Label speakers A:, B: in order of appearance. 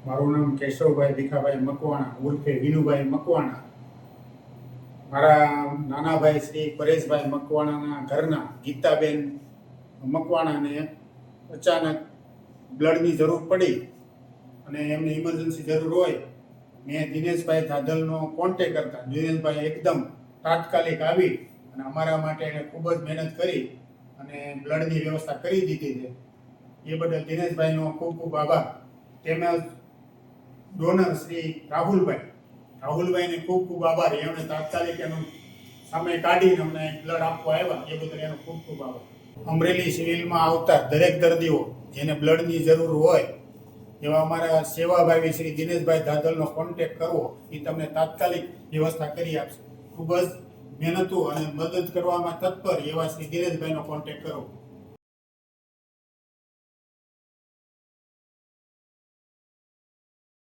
A: મારું નામ કેશવભાઈ ભીખાભાઈ મકવાણા ઉર્ફે વિનુભાઈ મકવાણા. મારા નાના ભાઈ શ્રી પરેશભાઈ મકવાણાના ઘરના ગીતાબેન મકવાણાને અચાનક બ્લડની જરૂર પડી અને એમને ઇમરજન્સી જરૂર હોય. મેં દિનેશભાઈ ધાધલનો કોન્ટેક કરતા દિનેશભાઈ એકદમ તાત્કાલિક આવી અને અમારા માટે એને ખૂબ જ મહેનત કરી અને બ્લડની વ્યવસ્થા કરી દીધી છે. એ બદલ દિનેશભાઈનો ખૂબ ખૂબ આભાર. તેમજ ડોનર શ્રી રાહુલભાઈને ખૂબ ખૂબ આભાર. એમણે તાત્કાલિક એનો સમય કાઢીને અમને બ્લડ આપવા આવ્યા, એ બદલ એનો ખૂબ ખૂબ આભાર. અમરેલી સિવિલમાં આવતા દરેક દર્દીઓ જેને બ્લડની જરૂર હોય એવા અમારા સેવાભાવી શ્રી દિનેશભાઈ ધાધલનો કોન્ટેક કરવો, એ તમને તાત્કાલિક વ્યવસ્થા કરી આપશે. ખૂબ જ મહેનતુ અને મદદ કરવામાં તત્પર એવા શ્રી દિનેશભાઈનો કોન્ટેક કરો.